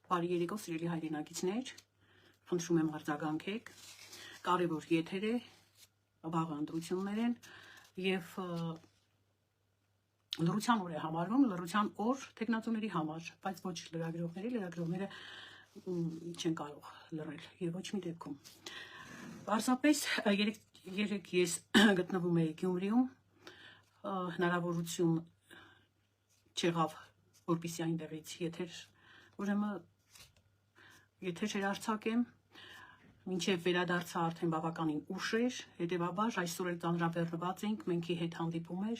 Բարի երեկո, սիրելի հայրենակիցներ, խնդրում եմ արձագանքեք, կարևոր եթեր է, վաղ ընտրություններ են եւ լրության օր է համարվում, լրության օր տեխնատուների համար, բայց ոչ լրագրողները չեն կարող լռել եւ ոչ մի դեպքում։ Պարզապես երեք ես գտնվում էի Գյումրիում, հնարավորություն չեղավ, որպեսզի այնտեղից եթեր, ուրեմն եթեր չերարցակեմ, մինչև վերադարձա արդեն բավականին ուշ էր, հետևաբար այսօր էլ ծանրաբեռնված ենք, մենքի հետ հանդիպում էր,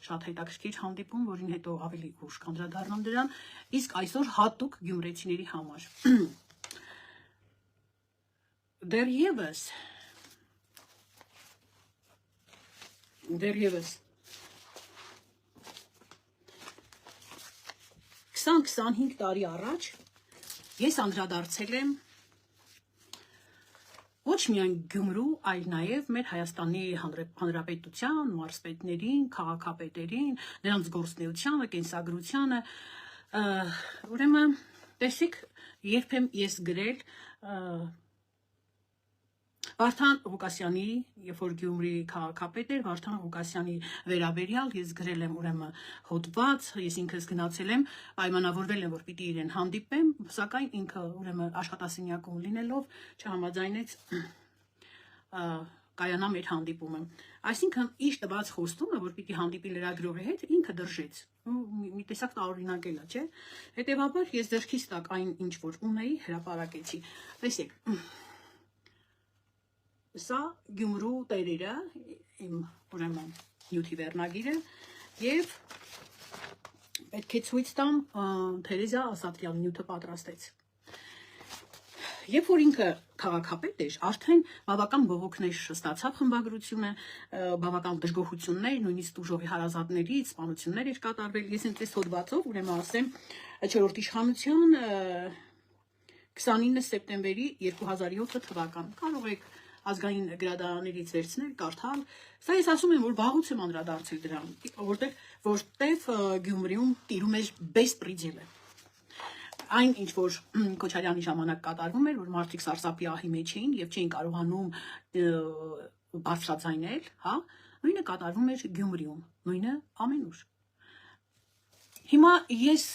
շատ հետաքրքիր հանդիպում, որին հետո ավելի ուշ կանդրադառնամ դրան, իսկ այսօր հատուկ գյումրեցիների համար։ Դեռևս 20-25 տարի առաջ ես անդրադարձել եմ ոչ միայն Գյումրու, այլ նաև մեր Հայաստանի Հանրապետության մարզպետներին, քաղաքապետերին, նրանց գործունեությանը, կենսագրությանը, ուրեմն տեսեք, երբ եմ ես գրել Վարդան Ղուկասյանի, երբ որ Գյումրի քաղաքապետ էր, Վարդան Ղուկասյանի վերաբերյալ ես գրել եմ ուրեմն հոդված, ես ինքս գնացել եմ, պայմանավորվել եմ, որ պիտի իրեն հանդիպեմ, սակայն ինքը ուրեմն աշխատասենյակում լինելով չհամաձայնեց կայանա մեր հանդիպումը։ Այսինքն իր տված խոստումը, որ պիտի հանդիպի լրագրողի հետ, ինքը դրժեց։ Մի տեսակ տարօրինակ է, չէ՞։ Հետևաբար ես ձեռքիս տակ այն ինչ որ ունեի, հրապարակեցի։ Տեսեք, սա Գյումրու տերերը, իմ ուրեմն նյութի վերնագիրը եւ պետք է ցույց տամ Թերեզա Ասատրյանի նյութը պատրաստեց։ Երբ որ ինքը քաղաքապետ էր, արդեն բավական բողոքներ ստացավ խմբագրությունը, բավական դժգոհություններ, նույնիսկ ուժովի հարազատներից սպանություններ էր կատարվել։ Ես այնպես հոդվածով ուրեմն ասեմ 4-րդ իշխանություն 29 սեպտեմբերի 2007 թվական։ Կարող եք ազգային գրադարաններից վերցնել, կարդալ։ Սա ես ասում եմ, որ վաղուց եմ անդրադարձել դրան, որտեղ Գյումրիում տիրում էր բեսպրիդելը։ Այն ինչ որ Քոչարյանի ժամանակ կատարվում էր, որ մարդիկ սարսափի ահի մեջ էին եւ չէին կարողանում բարձրաձայնել, հա, նույնը կատարվում էր Գյումրիում, նույնը ամենուր։ Հիմա ես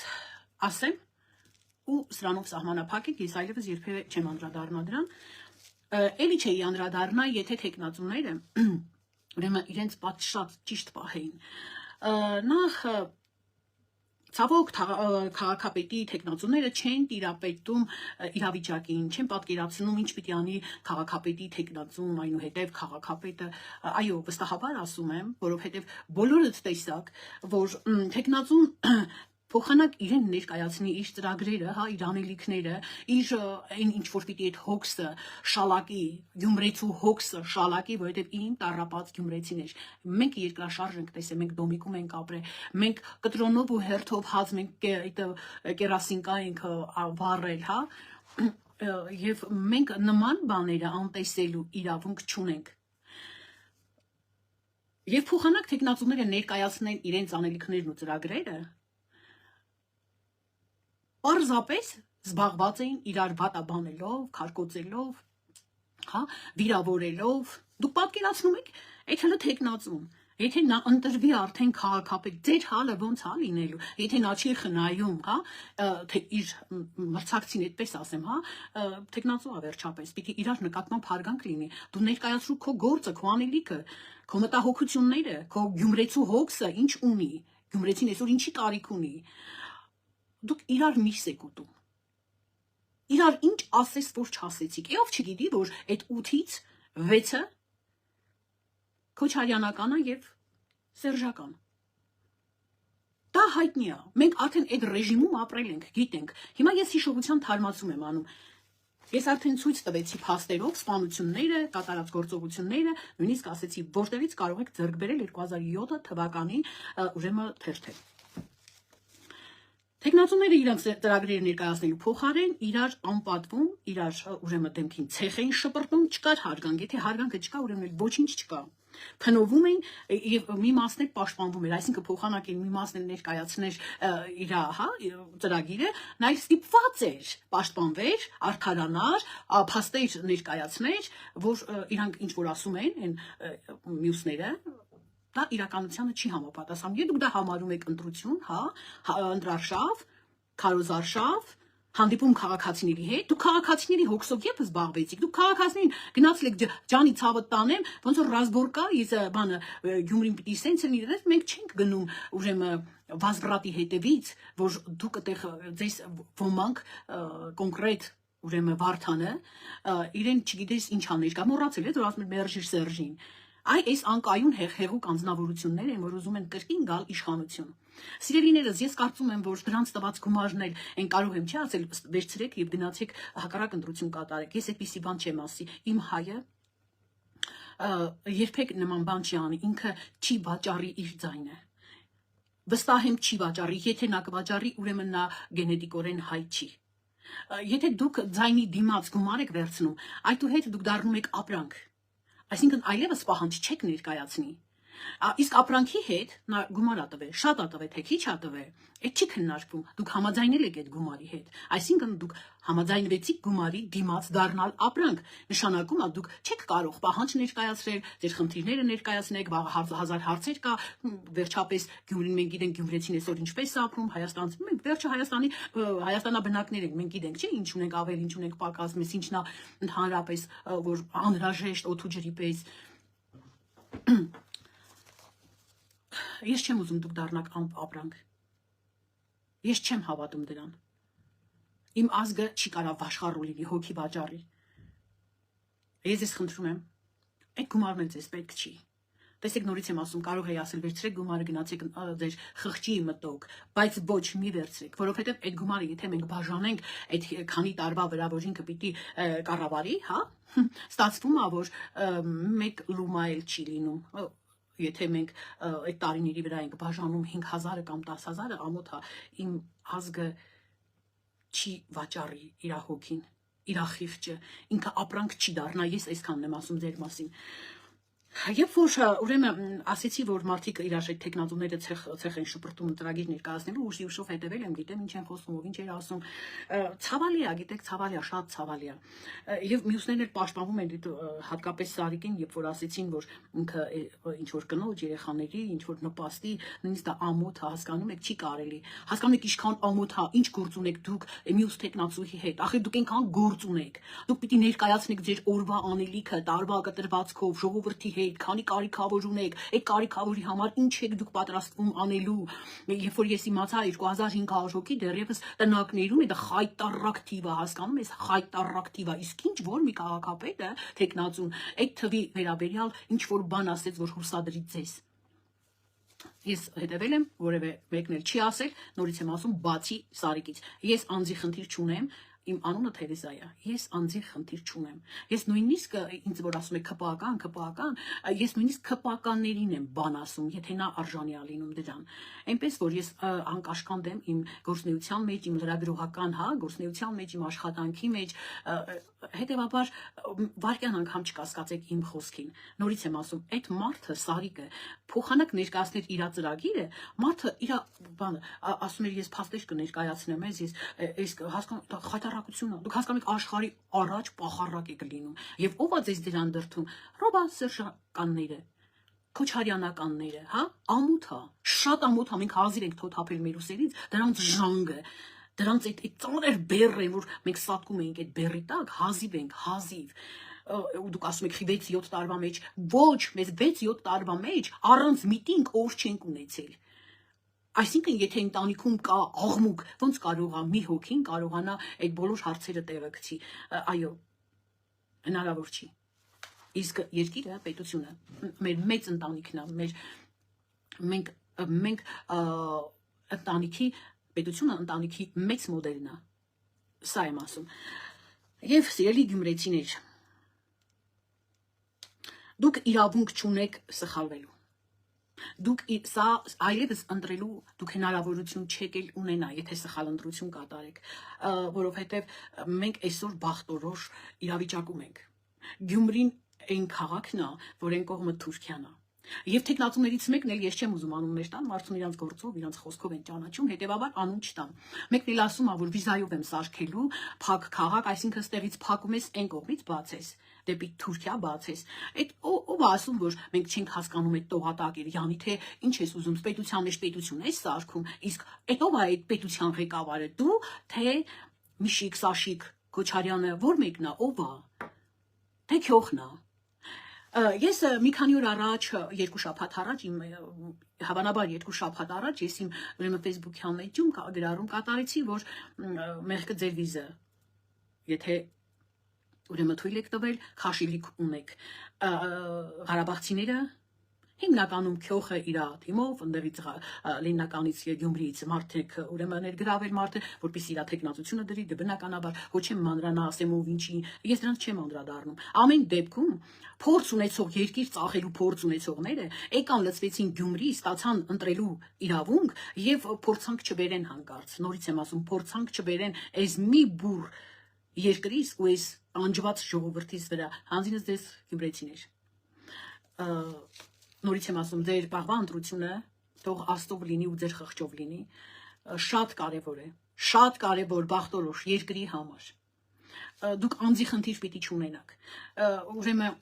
ասեմ ու սրանով սահմանափակեք, ես այլևս երբևէ չեմ անդրադառնա դրան։ Էլի չէի անդրադառնա, եթե տեխնատուները ուրեմն իրենց պատշաճ ճիշտ պահեին։ Նախ ցավոք քաղաքապետի տեխնատուները չեն տիրապետում իրավիճակին, չեն պատկերացնում ինչ պիտի անի քաղաքապետի տեխնատուն, այնուհետև քաղաքապետը, այո, վստահաբար ասում եմ, որովհետև բոլորդ տեսակ, որ տեխնատուն փոխանակ իրեն ներկայացնի իր ծրագրերը, հա, իր անելիքները, իր այն ինչ որ պիտի այդ հոգսը շալակի, գյումրեցու հոգսը շալակի, որովհետև ին տառապած գյումրեցիներ։ Մենք երկրաշարժ ենք տեսել, մենք դոմիկում ենք ապրել, մենք կտրոնով ու հերթով հաց մենք այդ կերասինկա ենք վառել, հա, եւ մենք նման բաները անտեսելու իրավունք չունենք։ Եվ փոխանակ տեխնատուները ներկայացնեն իրենց անելիքներն ու ծրագրերը, պարզապես զբաղված էին իրար վատաբանելով, քարկոծելով, հա, վիրավորելով։ Դուք պատկերացնում եք, այդ հələ տեխնատուն, եթե նա ընտրվի արդեն քաղաքապետ, ձեր հալը ոնց հա լինելու, եթե նա չի խնայում, հա, թե իր մրցակցին այդպես ասեմ, հա, տեխնատու է վերջապես, պիտի իրար նկատմամբ հարգանք լինի։ Դու ներկայացրու քո գործը, քո անելիքը, քո մտահոգությունները, քո գյումրեցու հոգսը ինչ ունի, գյումրեցին այսօր ինչի կարիք ունի։ Դուք իրար միշ եք ուտում։ Իրար ինչ ասես, որ չասեցիք։ Եվ չգիտի, որ այդ 8-ից 6-ը քոչարյանական է եւ սերժական։ Դա հայտնի է։ Մենք արդեն այդ ռեժիմում ապրել ենք, գիտենք։ Հիմա ես հիշողության թարմացում եմ անում։ Ես արդեն ցույց տվեցի փաստերով սպանությունները, կատարած գործողությունները, նույնիսկ ասեցի, որտեղից կարող եք ձեռք բերել 2007 թվականի ուրեմն թերթը։ Տեխնատուները իրենց ծրագրերը ներկայացնելու փոխարեն իրար անպատվում, իրար ուրեմն դեմքին ցեխ էին շպրտում, չկար հարգանք, եթե հարգանքը չկա, ուրեմն ոչինչ չկա։ Փնովում էին եւ մի մասն էլ պաշտպանվում էր, այսինքն փոխանակել մի մասն էլ ներկայացներ իր, հա, ծրագիրը, նա ստիպված էր պաշտպանվեր, արդարանար, փաստեր ներկայացներ, որ իրանք ինչ որ ասում են, այն մյուսները դա իրականությանը չի համապատասխանում։ Եթե դուք դա համարում եք ընտրություն, հա, ընտրարշավ, քարոզարշավ, հանդիպում քաղաքացիների հետ, դուք քաղաքացիների հոգսով եւս զբաղվեցիք, դուք քաղաքացիներին գնացել եք ջանի ցավը տանեմ, ոնց որ ռազմորկա, ես բանը Գյումրին պիտի սենց լինի, դες մենք չենք գնում ուրեմն վազվրատի հետևից, որ դուք այդեղ ձեզ ոմանք կոնկրետ ուրեմն Վարդանը իրեն չգիտես ինչ աներ, կամ մոռացել է, որ ասում է Մերժիր Սերժին։ Այս անկայուն հեղուկ անձնավորություններ են, որ ուզում են կրկին գալ իշխանություն։ Սիրելիներս, ես կարծում եմ, որ դրանց տված գումարն էլ այն կարող եմ չի ասել, վերցրեք եւ գնացեք հակառակ ընտրություն կատարեք։ Ես այդպիսի բան չեմ ասի։ Իմ հայը երբեք նման բան չի անի, ինքը չի վաճառի իր ձայնը։ Վստահ եմ չի վաճառի, եթե նա կվաճառի, ուրեմն նա գենետիկորեն հայ չի։ Եթե դուք ձայնի դիմաց գումար եք վերցնում, այդուհետ դուք դառնում եք ապրանք։ Այսինքն այլևս պահանջ չեք ներկայացնի։ Իսկ ապրանքի հետ նա գումար ա տվել, շատ ա տվել, թե քիչ ա տվել, այդ չի քննարկվում։ Դուք համաձայնել եք այդ գումարի հետ։ Այսինքն դուք համաձայնվեցիք գումարի դիմաց դառնալ ապրանք։ Նշանակում է դուք չեք կարող պահանջ ներկայացրել, ձեր խնդիրները ներկայացնեք, հազար հարցեր կա, վերջապես Գյումրին մենք գիտենք գյումրեցին այսօր ինչպես է ապրում, Հայաստանցին մենք վերջը Հայաստանաբնակներ ենք, մենք գիտենք, չէ՞, ինչ ունենք ավել, ինչ ունենք պակաս, մեզ ինչն է ընդհանրապես որ անհրաժեշտ օդու ջրի պես։ Ես չեմ ուզում դուք դառնաք ապրանք։ Ես չեմ հավատում դրան։ Իմ ազգը չի կարող վաշխառու լինի, հոգի վաճառի։ Ես խնդրում եմ, այդ գումարն էլ ձեզ պետք չի։ Տեսեք, նորից եմ ասում, կարող էի ասել, վերցրեք գումարը, գնացեք ձեր խղճի մտոք, բայց ոչ մի վերցրեք, որովհետև այդ գումարը, եթե մենք բաժանենք այդ քանի տարվա վրա, որ ինքը պիտի կառավարի, հա, ստացվում է, որ մեկ լումա էլ չի լինում։ Եթե մենք այդ տարիների վրա ենք բաժանում 5000-ը կամ 10000-ը, ամոթ է, իմ ազգը չի վաճառի իր հոգին, իր խիղճը, ինքը ապրանք չի դառնա, ես այսքանն եմ ասում ձեր մասին։ Երբ որ ուրեմն ասեցի, որ մարդիկ իրար այդ տեխնազուները ցեղ են շպրտում ծրագիր ներկայացնելու, ուշով հետևել եմ, գիտեմ ինչ են խոսում, ով ինչ էր ասում։ Ցավալի է, գիտեք, ցավալի է, շատ ցավալի է։ Եվ մյուսներն էլ պաշտպանվում են, հատկապես Սարիկին, երբ որ ասեցին, որ ինքը ինչ որ կնոջ երեխաների, ինչ որ նպաստի, նույնիսկ դա ամոթ է, հասկանում եք, չի կարելի։ Հասկանում եք ինչքան ամոթ է, ինչ գործ ունեք դուք մյուս տեխնացուի հետ։ Ախր դուք այնքան գործ ունեք։ Դուք պիտի ներկայացնեք ձեր օրվա անելիքը, տարվա կտրվածքով, ժողովրդի հետ, քանի կարիքավոր ունեք, այդ կարիքավորի համար ինչ եք դուք պատրաստվում անելու։ Երբ որ ես իմացա 2500 հոգի դեռևս տնակներում է, դա խայտառակ թիվ է, հասկանում ես, խայտառակ թիվ է։ Իսկ ինչ որ մի քաղաքապետը, տեխնացուն, այդ թվի վերաբերյալ ինչ որ բան ասեց, որ հուսադրի ձեզ։ Ես հետևել եմ, որևէ մեկն էլ չի ասել, նորից եմ ասում, բացի Սարիկից։ Ես անձի խնդիր չունեմ, իմ անունը Թերեզա է, ես անձի խնդիր չունեմ։ Ես նույնիսկ ինձ որ ասում եք ԿՊԱ-ական, ես նույնիսկ ԿՊԱ-կաններին եմ բան ասում, եթե նա արժանի է լինում դրան։ Այնպես որ ես անկաշկանդ եմ իմ գործնեության մեջ, իմ լրագրողական, հա, գործնեության մեջ, իմ աշխատանքի մեջ, հետևաբար վարկյան անգամ չկասկածեք իմ խոսքին։ Նորից եմ ասում, այդ մարդը Սարիկը փոխանակ ներկայացներ իր ծրագիրը, մարդը իր բանը ասում էր ես փաստեր կներկայացնեմ, ես հասկանում խայտառակություն է։ Դուք հասկանում եք աշխարհի առաջ պախարակ եք լինում։ Եվ ով է ձեզ դրան դրթում։ Ռոբա Սերժականները, Քոչարյանականները, հա, ամոթ է, շատ ամոթ է, մենք հազիվ ենք թոթափել մեր ուսերից, դրանց ժանգը, դրանց այդ ծանր բեռ են, որ մենք սատկում էինք այդ բեռի տակ, հազիվ ենք, հազիվ։ Դուք ասում եք 6-7 տարվա մեջ, ոչ, մեզ 6-7 տարվա մեջ առանց միտինգ օր չենք ունեցել։ Այսինքն, եթե ընտանիքում կա աղմուկ, ոնց կարող է մի հոգին կարողանա այդ բոլոր հարցերը տեղը գցի։ Այո, հնարավոր չի։ Իսկ երկիրը, պետությունը, մեր մեծ ընտանիքն է, մենք ընտանիքի, պետությունը ընտանիքի մեծ մոդելն է։ Սա եմ ասում։ Եվ սիրելի գյումրեցիներ, դուք իրավունք չունեք սխալվելու։ Դուք սա այլևս ընտրելու դուք հնարավորություն չեք էլ ունենա, եթե սխալ ընտրություն կատարեք, որովհետև մենք այսօր բախտորոշ իրավիճակում ենք։ Գյումրին այն քաղաքն է, որ այն կողմը Թուրքիան է։ Եվ տեխնացուներից մեկն էլ ես չեմ ուզում անուններ տան, մարդուն իրանց գործով, իրանց խոսքով են ճանաչում, հետևաբար անուն չտամ։ Մեկն էլ ասում է, որ վիզայով եմ սարքելու փակ քաղաք, այսինքն ստեղից փակում ես այն կողմից բացես, դեպի Թուրքիա բացես։ Այդ ով ասում, որ մենք չենք հասկանում այդ տողատակերը, յանի թե ինչ ես ուզում, պետության մեջ պետություն ես սարքում, իսկ այդ ով է այդ պետության ղեկավարը, դու թե Միշիկ Սաշիկ Քոչարյանը, որ մեկն է, ով է, թե քյոխն է։ Ես մի քանի օր առաջ, երկու շաբաթ առաջ, հավանաբար երկու շաբաթ առաջ, ես իմ ուրեմն Facebook-յան էջում գրառում կատարեցի, որ մեղքը ձեր վիզը, եթե ուրեմն թույլ եք տվել, քաշիլիկ ունեք։ Ղարաբաղցիները հիմնականում քյոխը իր թիմով, ընդերից Լենինականից Գյումրիից մարդիկ ուրեմն ներգրավել մարդը, որպեսզի իր տեխնացությունը դրի, դե բնականաբար ոչ եմ մանրանա ասեմ ով ինչի, ես դրանց չեմ անդրադառնում։ Ամեն դեպքում փորձ ունեցող երկիր ծախելու փորձ ունեցողները եկան լծվեցին Գյումրի, ստացան ընտրելու իրավունք եւ փորձանք չբերեն հանկարծ։ Նորից եմ ասում, փորձանք չբերեն այս մի բուր երկրից ու այս անջված ժողովրդից վրա, հանձինս դες գյումրեցիներ։ Նորից եմ ասում, ձեր բաղվա ընտրությունը թող աստով լինի ու ձեր խղճով լինի, շատ կարևոր է, շատ կարևոր բախտորոշ երկրի համար։ Դուք անձի խնդիր պիտի չունենաք։ Ուրեմն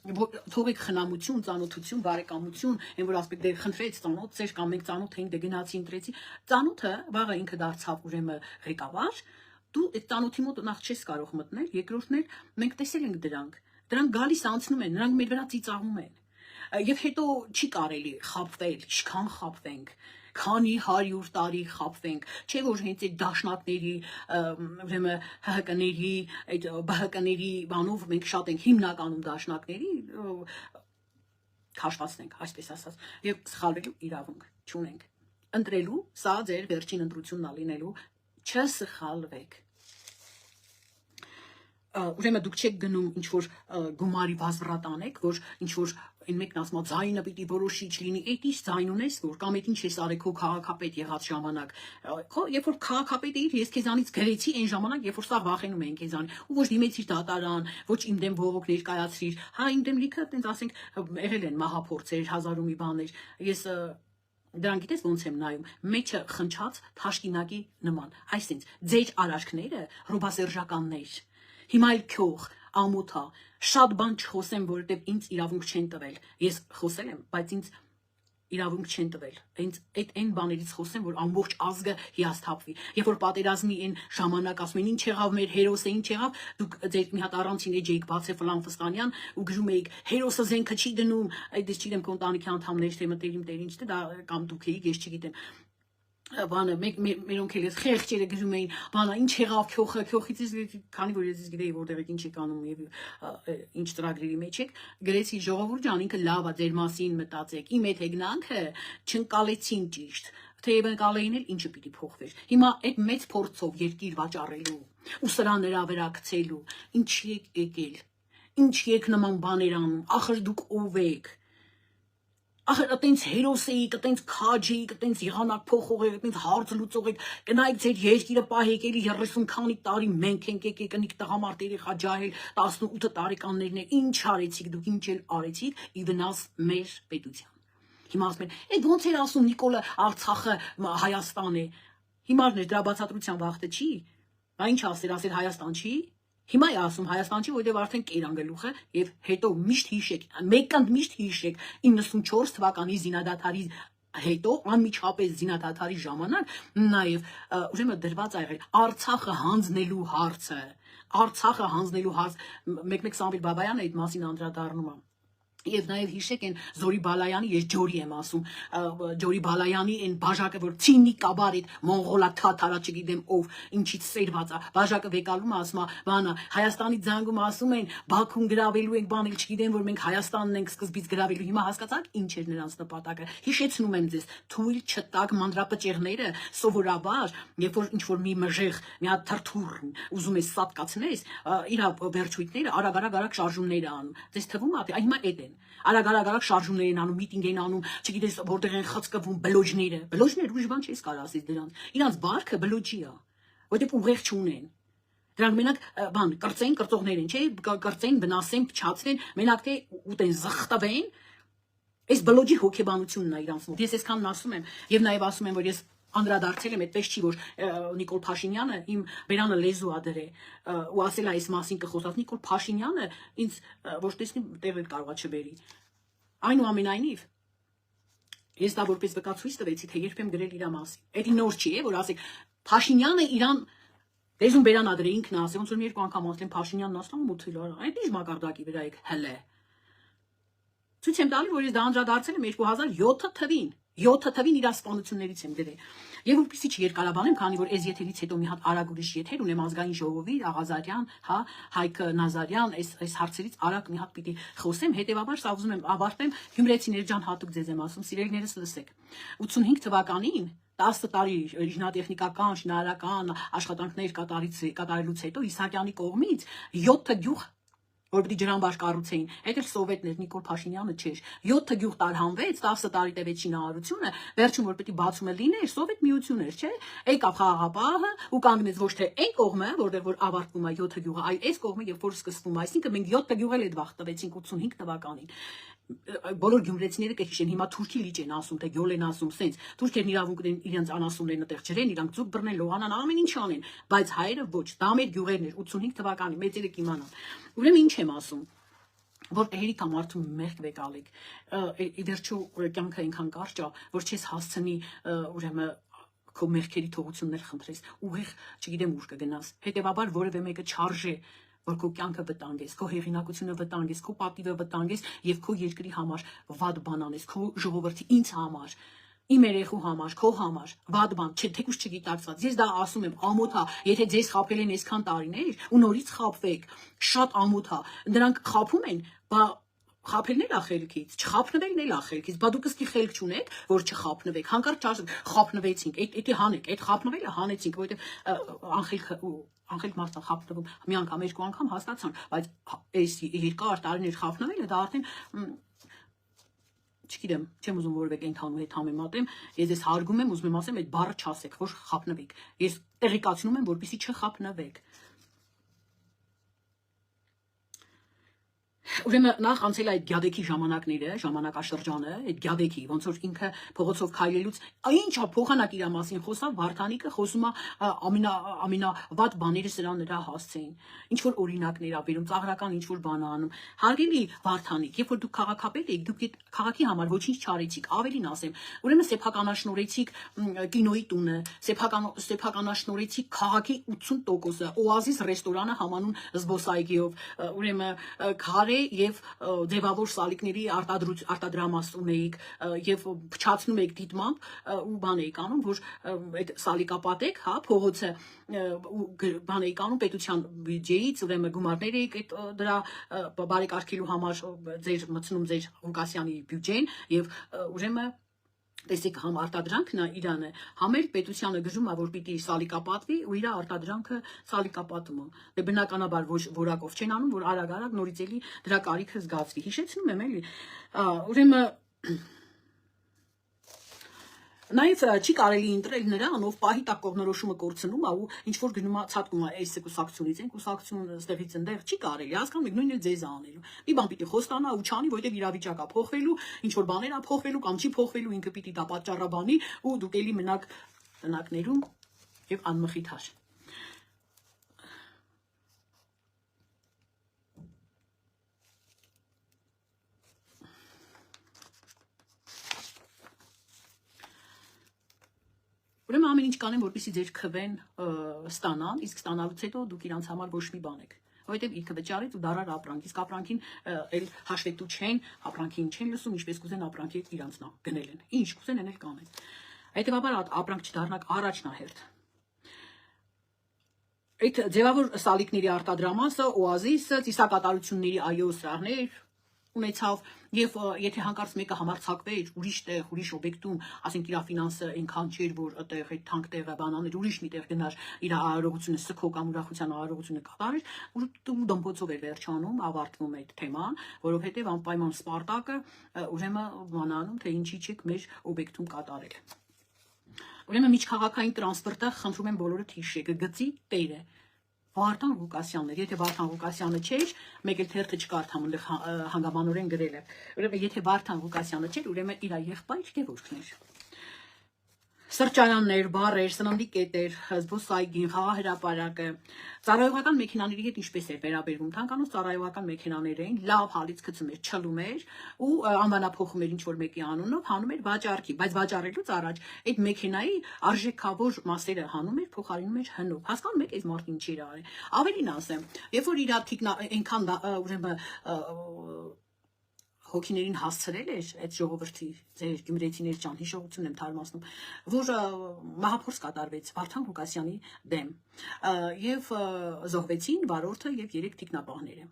թողեք խնամություն, ծանոթություն, բարեկամություն, այն որ ասեք դե խնդրեց ծանոթ, կամ մենք ծանոթ էինք, դե գնացի ընտրեցի։ Ծանոթը վաղը ինքը դարձավ ուրեմն ղեկավար, դու այդ ծանոթի մոտ նախ չես կարող մտնել, երկրորդն էլ մենք տեսել ենք դրանք գալիս անցնում են, նրանք մեր վրա ծիծաղում են։ Եվ հետո չի կարելի խաբվել, ինչքան խաբվենք, քանի 100 տարի խաբվենք, չէ որ հենց այդ դաշնակների, ուրեմն ՀՀԿ-ների, այդ ԲՀԿ-ների բանով մենք շատ ենք հիմնականում դաշնակների քաշվածնենք, այսպես ասած, եւ սխալվելու իրավունք չունենք։ Ընտրելու, սա ձեր վերջին ընտրությունն է լինելու, չսխալվեք։ Ուրեմն դուք չեք գնում ինչ որ գումարի վազվռատ անեք, որ ինչ որ այն մեկն ասում է ձայնը պիտի որոշիչ լինի, այդ ինչ ձայն ունես որ կամ այդ ինչ ես արել քո քաղաքապետ եղած ժամանակ, քո երբ որ քաղաքապետ էիր, ես քեզանից գրեցի այն ժամանակ, երբ որ սա վախենում էին քեզանից, ու ոչ դիմեցիր դատարան, ոչ իմ դեմ բողոք ներկայացրիր, հա իմ դեմ լիքը այտենց ասենք եղել են մահափորձեր, հազար ու մի բաներ, ես դրանք գիտես ոնց եմ նայում, մեջը խնչած թաշկինակի նման, այսինքն ձեր արարքները ռոբասերժականներ, հիմա էլ քյող, ամոթա, շատ բան չխոսեմ, որովհետև ինձ իրավունք չեն տվել, ես խոսել եմ, բայց ինձ իրավունք չեն տվել, այդ այն բաներից խոսեմ, որ ամբողջ ազգը հիասթափվի, երբ որ պատերազմի այն ժամանակ ասում են ինչ եղավ մեր հերոսը, ինչ եղավ, դուք ձեր մի հատ առանցին էջ էիք բացել Ֆլան Ֆստանյան ու գրում էիք հերոսը զենքը չի դնում, այդ ես չգիտեմ քո ընտանիքի անդամներ թե մտերիմ տեր ինչ թե դա կամ դուք էիք, ես չգիտեմ բանը մերոնք էլ խեղճերը գրում էին բանը ինչ եղավ քյոխից քանի որ ես գիտեի որտեղ եք ինչ եք անում եւ ինչ ծրագրերի մեջ եք գրեցի ժողովուրդ ջան ինքը լավ է ձեր մասին մտածեք իմ այդ հեգնանքը չընկալեցին ճիշտ թեև ընկալեին էլ ինչը պիտի փոխվեր հիմա այդ մեծ փորձով երկիր վաճառելու ու սրա նրա վրա գցելու ինչ եք եկել ինչ եք նման բաներ անում ախր դուք ով եք ախր այտենց հերոս էիք, այտենց քաջ էիք, այտենց եղանակ փոխող եք, այտենց հարց լուծող եք, գնայք ձեր երկիրը պահեք էլի 30 քանի տարի մենք ենք եկեք ընիկ տղամարդերի խաջահել 18 տարեկաններն են, ինչ արեցիք դուք, ինչ էլ արեցիք, ի վնաս մեր պետության։ Հիմա ասում են, այդ ոնց էր ասում Նիկոլը Արցախը Հայաստան է։ Հիմարներ դրա բացատրության վախտը չի։ Բա ինչ ասել Հայաստան չի։ Հիմա է ասում Հայաստան չի, որովհետև արդեն կերան գլուխը եւ հետո միշտ հիշեք, մեկant միշտ հիշեք 94 թվականի զինադադարի հետո անմիջապես զինադադարի ժամանակ նաեւ ուրեմն դրված ա եղել Արցախը հանձնելու հարց մեկ Սամվել Բաբայանը այդ մասին անդրադառնում է Եվ նաև հիշեք են Զորի Բալայանի, ես Ջորի եմ ասում, Ջորի Բալայանի այն բաժակը, որ ցինի կաբար այդ մոնղոլա թաթարա չգիտեմ ով, ինչից սերված է, բաժակը վեկալում ասում է, բանը, Հայաստանի ձանգում ասում են, Բաքուն գրավելու ենք, բան էլ չգիտեմ, որ մենք Հայաստանն ենք սկզբից գրավելու, հիմա հասկացաք ինչ էր նրանց նպատակը, հիշեցնում եմ ձեզ, թույլ չտակ մանրապճեղները, սովորաբար, երբ որ ինչ-որ մի մժեղ, մի հատ թրթուր ուզում ես սատկացնես, իր վերջույթները արագ շարժումներ անում, ձեզ թվում է, հիմա այդ են Արագ շարժումներ են անում, միտինգ են անում, չգիտես որտեղ են խցկվում բլոջները, ուրիշ բան չես կարող ասես դրանց, իրանց բարքը բլոջի է, որտեղ ուղեղ չունեն, դրանք մենակ բան կրծողներ են, չէ, կրծեն, վնասեն, փչացնեն, մենակ թե ուտեն զղտվեն, Այս բլոջի հոգեբանությունն է իրանց մոտ։ Ես այսքանն ասում եմ եւ նաեւ ասում եմ, որ ես անդրադարձել եմ, այդպես չի, որ Նիկոլ Փաշինյանը իմ բերանը լեզու ա դրել ու ասել է այս մասին կխոսած։ Նիկոլ Փաշինյանը ինձ ոչ տեսնի տեղը կարողա չբերի։ Այնուամենայնիվ ես դա որպես վկա ցույց տվեցի, թե երբ եմ գրել իր մասին։ Էդի նոր չի, որ ասեք Փաշինյանը իրան լեզուն բերան ա դրել, ինքն է ասել, ոնց որ երկու անգամ ասել Փաշինյանն ասում մութիլ արա։ Այդ ինչ մակարդակի վրա եք հələ։ Ցույց եմ տալի, որ ես դա անդրադարձել եմ 2007 թվին։ 7 թվին իր սպանություններից եմ գրել։ Եվ որպեսզի չերկարաբանեմ, քանի որ այս եթերից հետո մի հատ արագ ուրիշ եթեր ունեմ ազգային ժողովի, Աղազարյան, հա, Հայկ Նազարյան, այս հարցերից արագ մի հատ պիտի խոսեմ, հետեւաբար սա ուզում եմ ավարտեմ, գյումրեցիներ ջան, հատուկ ձեզ եմ ասում, սիրելիներս լսեք։ 85 թվականին 10 տարի ինժեներատեխնիկական, շինարարական աշխատանքներ կատարելուց հետո Իսահակյանի կողմից 7 գյուղ որ պիտի ջրամբար կառուցեին, այդ էլ սովետներ Նիկոլ Փաշինյանը չէր։ 7 գյուղ տարհանվեց, 10 տարի տևեց շինարարությունը, վերջում որ պիտի բացումը լիներ, սովետ միություն էր, չէ։ Եկավ խաղաղապահը ու կանգնեց ոչ թե այն կողմը, որտեղ որ ավարտվում է 7 գյուղը, այլ այս կողմը, երբ որ սկսվում է, այսինքն մենք 7 գյուղ էլ այդ վաղ տվեցինք 85 թվականին։ Բոլոր գյումրեցիները կհիշեն, հիմա թուրքի լիճ են ասում, թե գյոլ են ասում, սենց թուրքերն իրավունք ունեն իրենց անասուններն այդտեղ ջրեն, իրանք ձուկ բռնեն, լողանան, ամեն ինչ անեն, բայց հայերը ոչ, դա մեր գյուղերն էր 85 թվականին, մեծերը կիմանան։ Ուրեմն ինչ եմ ասում, որ հերիք ամարթում մեղք վեկալեք, ի վերջո կյանքը այնքան կարճ է, որ չես հասցնի ուրեմն քո մեղքերի թողություններ խնդրես, ուղիղ չգիտեմ ուր կգնաս, հետևաբար որևէ մեկը չարժե որ քո կյանքը վտանգես, քո հեղինակությունը վտանգես, քո պատիվը վտանգես եւ քո երկրի համար վատ բան անես, քո ժողովրդի ինձ համար, իմ երեխու համար, քո համար, վատ բան, թեկուզ չգիտակցված։ Ես դա ասում եմ, ամոթ է, եթե ձեզ խաբել են այսքան տարիներ ու նորից խաբվեք, շատ ամոթ է։ Նրանք խաբում են, բա խաբելն էլ ախելքից, չխաբնվելն էլ ախելքից, բա դուք ըստի խելք չունեք, որ չխաբնվեք, հանկարծ չասեք, խաբնվեցինք, էդի հանեք, այդ խաբնվելը հանեցինք, որովհետև անգել մարդը խաբնվում մի անգամ, երկու անգամ հասկացան, բայց այս երկար տարիներ խաբնվելը դա արդեն չգիտեմ, չեմ ուզում որևէ կենթանու հետ համեմատեմ, ես ես հարգում եմ, ուզում եմ ասեմ, այդ բառը չասեք, որ խաբնվեք։ Ես տեղեկացնում եմ, որպեսզի չխաբնվեք։ Ուրեմն նախ անցել այդ գյադեքի ժամանակները, ժամանակաշրջանը, այդ գյադեքի, ոնց որ ինքը փողոցով քայլելուց, ինչա փոխանակ իր մասին խոսավ, Վարդանիկը խոսում է ամենավատ բաները սրան նրա հասցեին։ Ինչ որ օրինակներ ա բերում, ծաղրական ինչ որ բան անում։ Հարգելի Վարդանիկ, երբ որ դուք քաղաքապետ եք, դուք այդ քաղաքի համար ոչինչ չարեցիք, ավելին ասեմ, ուրեմն սեփականաշնորհեցիք կինոյի տունը, սեփականաշնորհեցիք քաղաքի 80%-ը, Օազիս ռեստորանը համանուն զբոսայգիով, ուրեմն քարե եւ ձևավոր սալիկների արտադրամաս ունեիք եւ փչացնում եք դիտմամբ ու բան էիք անում, որ այդ սալիկապատեք, հա, փողոցը բան էիք անում պետության բյուջեից, ուրեմն գումարներ էիք այդ դրա բարեկարգելու համար ձեր մտցնում ձեր Ղուկասյանի բյուջեն եւ ուրեմն տեսեք համ արտադրանքն է իրանը, համ էլ պետությանը գժում է, որ պիտի սալիկապատվի ու իր արտադրանքը սալիկապատում է։ Դե բնականաբար ոչ որակով չեն անում, որ արագ նորից էլի դրա կարիքը զգացվի։ Հիշեցնում եմ էլի։ Ուրեմն Նաև չի կարելի ընտրել նրան, ով պահի տակ կողմնորոշումը կորցնում է ու ինչ որ գնում է ցածկում է այս կուսակցությունից, այն կուսակցությունը ստեղից ընդեղ չի կարելի, հասկանում եք, նույնն էլ ձեզ անելու։ Մի բան պիտի խոստանա ու չանի, որտեղ իրավիճակա փոխվելու, ինչ որ բաներ ա փոխվելու կամ չի փոխվելու, ինքը պիտի դա պատճառաբանի ու դուք էլի մնաք տնակներում եւ անմխիթար։ Ուրեմն ամեն ինչ կանեմ, որպեսզի ձեր քվեն ստանան, իսկ ստանալուց հետո դուք իրանց համար ոչ մի բան եք։ Որովհետև ինքը վճարեց ու դարար ապրանք, իսկ ապրանքին էլ հաշվետու չեն, ապրանքին չեն լսում, ինչպես կուզեն ապրանքի իրանց գնել են։ Ինչ կուզեն են էլ կանեն։ Հետևաբար ապրանք չդառնաք առաջնահերթ։ Այդ ձևավոր սալիկների արտադրամասը, Օազիսը, ծիսակատարությունների այո սրահներ ունեցավ եւ եթե հանկարծ մեկը համարցակվեր ուրիշ տեղ, ուրիշ օբյեկտում, ասենք իր ֆինանսը այնքան չէր, որ այդտեղ այդ թանկ տեղը բանաներ, ուրիշ մի տեղ գնար իր արարողությունը սքո կամ ուրախության արարողությունը կատարեր, ու դոմբոցով էր վերջանում, ավարտվում այդ թեման, որովհետեւ անպայման Սպարտակը ուրեմն բանանում, թե ինչի չեք մեր օբյեկտում կատարել։ Ուրեմն միջքաղաքային տրանսպորտը խնդրում եմ բոլորը հիշեք, գծի տերը Վարդան Ղուկասյանն էր, եթե Վարդան Ղուկասյանը չէր, մեկ էլ թերթը չկարդամ ու հանգամանորեն գրել է։ Ուրեմն եթե Վարդան Ղուկասյանը չէր, ուրեմն իր եղբայր Գևորգն էր։ Սրճարաններ, բարեր, սննդի կետեր, զբոսայգին, խաղահրապարակը, ծառայողական մեքենաների հետ ինչպես էր վերաբերվում, թանկանոց ծառայողական մեքենաներ էին, լավ հալից գցում էր, չլում էր ու անվանափոխում էր ինչ-որ մեկի անունով, հանում էր վաճառքի, բայց վաճառելուց առաջ այդ մեքենայի արժեքավոր մասերը հանում էր, փոխարինում էր հնով։ Հասկանում եք, այս մարդը ինչ էր արել։ Ավելին ասեմ, երբ որ իր այնքան ուրեմն հոգիներին հասցրել էր այդ ժողովրդի ձեր գյումրեցիներ ջան, հիշողություն եմ թարմացնում, որ մահափորձ կատարվեց Վարդան Ղուկասյանի դեմ եւ զոհվեցին վարորդը եւ 3 թիկնապահները։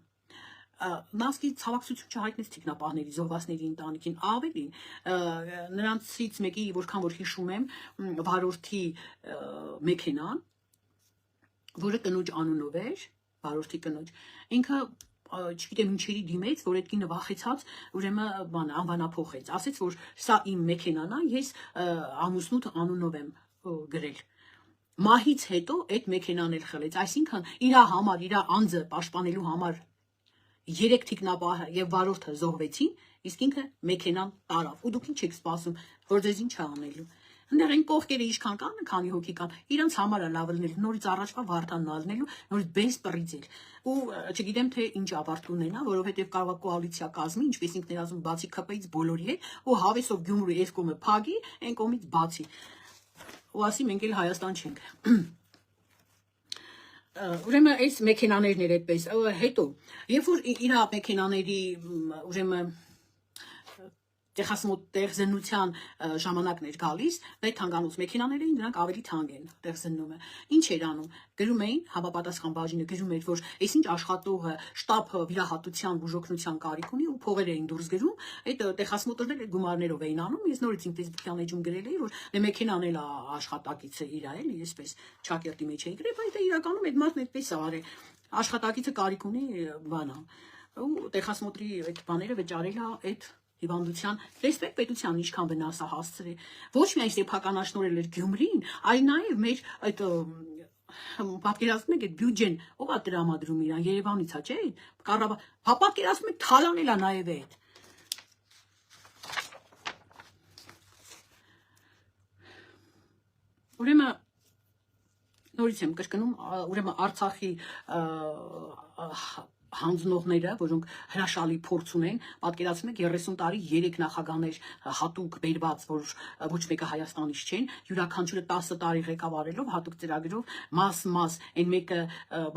Նասկի ցավակցություն չհայտնեց թիկնապահների զոհվածների ընտանիքին, ավելին նրանցից մեկի, որքան որ հիշում եմ, վարորդի մեքենան, որը կնոջ անունով էր, վարորդի կնոջ, ինքը չգիտեմ ինչերի դիմեց, որ այդ կինը վախեցած ուրեմն անվանափոխեց, ասեց, որ սա իմ մեքենան է, ես ամուսնուդ անունով եմ գրել։ Մահից հետո այդ մեքենան էլ խլեց, այսինքն իր համար, իր անձը պաշտպանելու համար 3 թիկնապահը եւ վարորդը զոհվեցին, իսկ ինքը մեքենան տարավ։ Ու դուք ինչ եք սպասում, որ ձեզ ինչ անելու։ Հնդեր այն կողքերը ինչքան կան, քանի հոգի կան, իրանց համար է լավ լինել, նորից առաջվա Վարդանն ալնելու, նորից բես պրիծել։ Ու չգիտեմ թե ինչ ավարտ ունենա, որովհետև կարող է կոալիցիա կազմի, ինչպես ինքն էր ասում, բացի ԿՊ-ից բոլորի հետ, ու հավեսով Գյումրու այս կողմը փագի, այն կողմից բացի։ Ու ասի մենք էլ Հայաստան չենք։ Ուրեմն այս մեքենաներն էր այդպես, հետո երբ որ իր մեքենաների ուրեմն Տեխասմոտ տեղզնության ժամանակն էր գալիս, այդ թանկանոց մեքենաներ էին, դրանք ավելի թանկ են տեղզնումը։ Ինչ էր անում։ Գրում էին, համապատասխան բաժինը գրում էր, որ այսինչ աշխատողը շտաբ վիրահատության բուժօգնության կարիք ունի ու փողեր էին դուրս գրում, այդ տեխասմոտորները այդ գումարներով էին անում, ես նորից ինքնիզբության էջում գրել էի, որ դե մեքենան էլ աշխատակիցը իր էլի, այսպես ճակերտի մեջ էի գրել, բայց իրականում այդ մարդն այդպես է արել։ Աշխատակիցը կարիք ունի բանա։ Ու տեխասմոտրի այդ բաները վճարել է այդ հիվանդության, տեսեք պետության ինչքան վնաս է հասցրել։ Ոչ միայն սեփականաշնորհել էր Գյումրին, այլ նաև մեր այդ պատկերացնում եք այդ բյուջեն, ով է տրամադրում իրան, Երևանից է, չէ՞։ Պատկերացնում եք թալանել է նաև այդ։ Ուրեմն նորից եմ կրկնում, ուրեմն Արցախի հանձնողները, որոնք հրաշալի փորձ ունեն, պատկերացնում եք 30 տարի 3 նախագահներ հատուկ բերված, որ ոչ մեկը Հայաստանից չեն, յուրաքանչյուրը 10 տարի ղեկավարելով հատուկ ծրագրով մաս, այն մեկը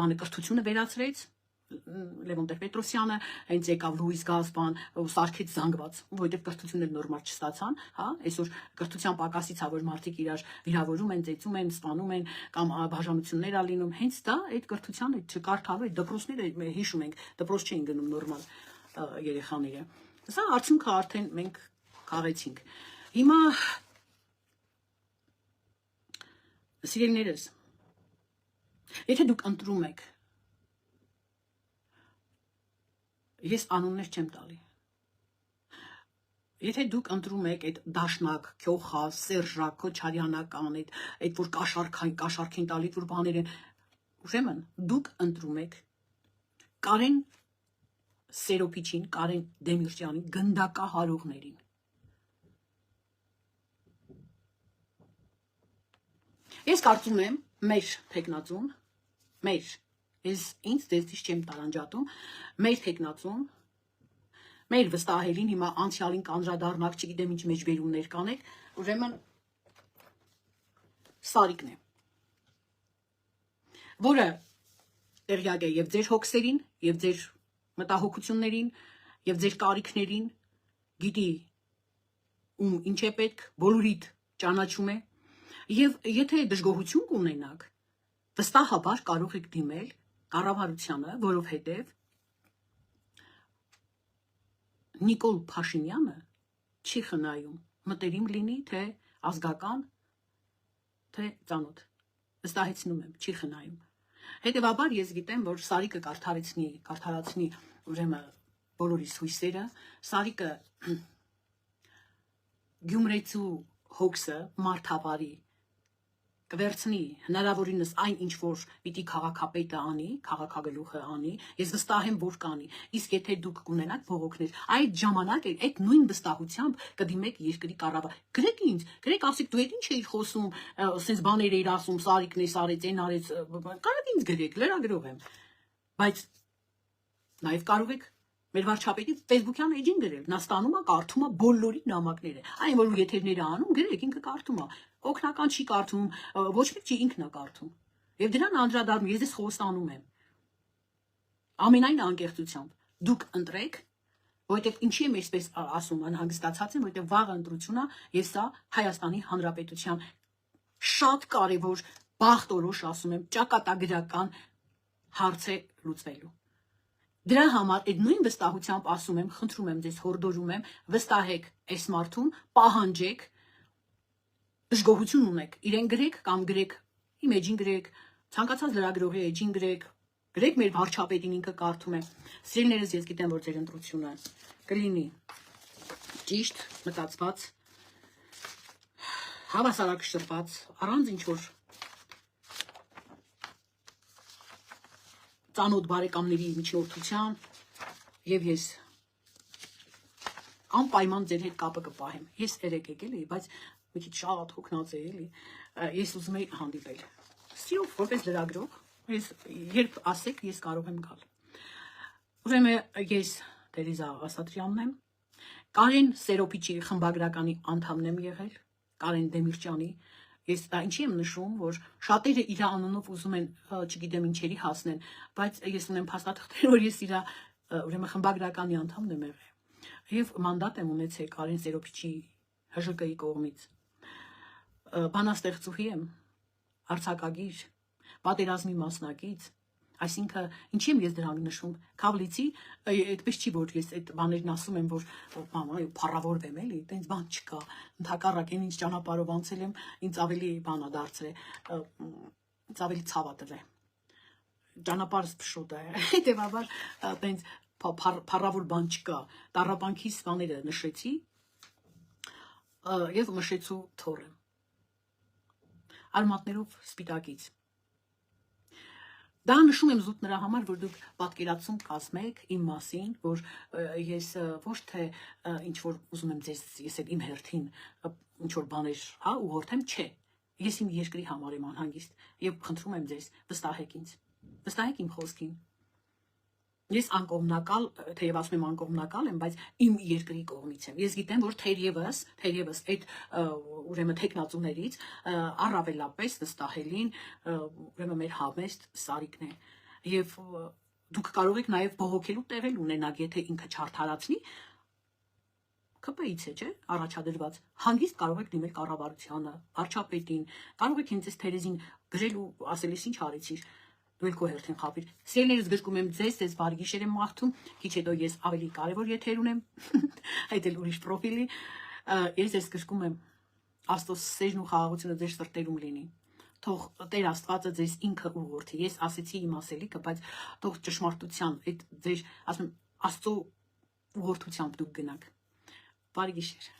բանը կրթությունը վերացրեց, Լևոն Տեր-Պետրոսյանը, հենց եկավ Լուիս Գազպան ու սարքեց զանգված, որովհետև կրթությունն էլ նորմալ չստացան, հա, այսօր կրթության պակասից է, որ մարդիկ իրար վիրավորում են, ծեծում են, սպանում են կամ բաժանություններ ա լինում, հենց դա այդ կրթության այդ չկարդալու այդ դպրոցները հիշում ենք, դպրոց չէին գնում նորմալ երեխաները։ Սա արդյունքը արդեն մենք քաղեցինք։ Հիմա սիրելիներս, եթե դուք ընտրում եք, ես անուններ չեմ տալի։ Եթե դուք ընտրում եք այդ Դաշնակ, Քյոխաս, Սերժակ, Քոչարյանական, այդ որ կաշառքին տալի, որ բաներ են, ուրեմն դուք ընտրում եք Կարեն Սերոպիչին, Կարեն Դեմիրճյանին, գնդակահարողներին։ Ես կարծում եմ, մեր թեկնածուն, ես ինձ դեզից չեմ տարանջատում, մեր թեկնածուն, մեր վստահելին հիմա անցյալին կանրադառնակ, չգիտեմ ինչ մեջբերումներ կանեք, ուրեմն Սարիկն է, որը տեղյակ է եւ ձեր հոգսերին, եւ ձեր մտահոգություններին, եւ ձեր կարիքներին, գիտի ում ինչ է պետք, բոլորիդ ճանաչում է, եւ եթե դժգոհություն կունենաք, վստահաբար կարող եք դիմել կառավարությանը, որովհետև Նիկոլ Փաշինյանը չի խնայում մտերիմ լինի, թե ազգական, թե ծանոթ, վստահեցնում եմ, չի խնայում։ Հետևաբար ես գիտեմ, որ Սարիկը կարդարացնի ուրեմն բոլորիս հույսերը, Սարիկը Գյումրեցու հոգսը մարդավարի կվերցնի հնարավորինս այն ինչ որ պիտի քաղաքապետը անի, քաղաքագլուխը անի, ես վստահ եմ որ կանի։ Իսկ եթե դուք կունենաք բողոքներ, այդ ժամանակ այդ նույն վստահությամբ կդիմեք երկրի կառավար։ Գրեք ինձ, գրեք ասեք դու այդ ինչ էիր խոսում, ասես բաներ էիր ասում, Սարիկն էս արեց, այն արեց, կարող ինձ գրեք, լրագրող եմ։ Բայց նաև կարող եք մեր վարչապետի Facebook-յան էջին գրել, նա ստանում է, կարդում է բոլորի նամակները։ Այն որ եթերները անում, գրեք, ինքը կարդում է։ Օգնական չի կարդում, ոչ մեկ չի ինքն է կարդում։ Եվ դրան անդրադառնում, ես ես խոստանում եմ։ Ամենայն անկեղծությամբ դուք ընտրեք, որովհետև ինչի եմ այսպես ասում, անհանգստացած եմ, որովհետև վաղը ընտրություն է, եւ սա Հայաստանի Հանրապետության շատ կարևոր բախտորոշ, ասում եմ, ճակատագրական հարց է լուծվելու։ Դրա համար այդ նույն վստահությամբ ասում եմ, խնդրում եմ ձեզ, հորդորում եմ, վստահեք այս մարդուն, պահանջեք, դժգոհություն ունեք, իրեն գրեք կամ գրեք, իմ էջին գրեք, ցանկացած լրագրողի էջին գրեք, գրեք մեր վարչապետին, ինքը կարդում է։ Սիրելիներս, ես գիտեմ, որ ձեր ընտրությունը կլինի ճիշտ, մտածված, հավասարակշռված, առանց ինչ որ ծանոթ բարեկամների միջնորդության, եւ ես անպայման ձեր հետ կապը կպահեմ։ Ես երեք եկել էի, բայց մի քիչ շատ հոգնած էի, էլի։ Ես ուզում էի հանդիպել։ Սիրով, որպես լրագրող, ես երբ ասեք, ես կարող եմ գալ։ Ուրեմն ես Տերեզա Ասատրյանն եմ, Կարեն Սերոպիչի խմբագրականի անդամն եմ եղել, Կարեն Դեմիրճյանի։ Ես ինչի եմ նշում, որ շատերը իր անունով ուզում են, չգիտեմ ինչերի հասնեն, բայց ես ունեմ փաստաթղթեր, որ ես իր ուրեմն խմբագրականի անդամն եմ եղել։ Եվ մանդատ եմ ունեցել Կարեն Սերոպիչի ՀԺԿ-ի կողմից։ Բանաստեղծուհի եմ, արձակագիր, պատերազմի մասնակից, այսինքն ինչի եմ ես դրանք նշում, Քավլիցի, այդպես չի որ ես այդ բաներն ասում եմ, որ մամա փառավորվեմ էլի, այդպես բան չկա, ընդհակառակն ինչ ճանապարհով անցել եմ, ինձ ավելի բանա դարձրել, ինձ ավելի ցավ ա տվել։ Ճանապարհս փշոտ է, հետևաբար այդպես փառավոր բան չկա, տառապանքիս բաները նշեցի եւ մշեցու թորը։ Արմատներով սպիտակից։ Դա նշում եմ զուտ նրա համար, որ դուք պատկերացում կազմեք իմ մասին, որ ես ոչ թե ինչ որ ուզում եմ ձեզ, ես իմ հերթին ինչ որ բաներ, հա, ուղղորդեմ, չէ։ Ես իմ երկրի համար եմ անհանգիստ եւ խնդրում եմ ձեզ, վստահեք ինձ։ Վստահեք իմ խոսքին։ Ես անկողմնակալ, թեև ասում եմ անկողմնակալ եմ, բայց իմ երկրի կողմից եմ։ Ես գիտեմ, որ թերևս այդ ուրեմն տեխնացուներից առավելապես վստահելին ուրեմն մեր համեստ Սարիկն է։ Եվ դուք կարող եք նաև բողոքելու տեղել ունենալ, եթե ինքը չարթարացնի, ԿՊ-ից է, չէ՞, առաջադրված։ Հանգիստ կարող եք դիմել կառավարությանը, վարչապետին, կարող եք ինձ Թերեզին գրել ու ասել ինչ արեցիր։ Դու ել քո հերթին խաբիր։ Սիրելիներս, գրկում եմ ձեզ բարի գիշեր եմ մաղթում, քիչ հետո ես ավելի կարևոր եթեր ունեմ, այդ էլ ուրիշ պրոֆիլի, ես գրկում եմ Աստծո սերն ու խաղաղությունը ձեր սրտերում լինի։ Թող Տեր Աստվածը ձեզ ինքը ուղղորդի։ Ես ասեցի իմ ասելիքը, բայց թող ճշմարտության այդ ձեր, ասում եմ, Աստծո ուղղորդությամբ դուք գնաք։ Բարի գիշեր։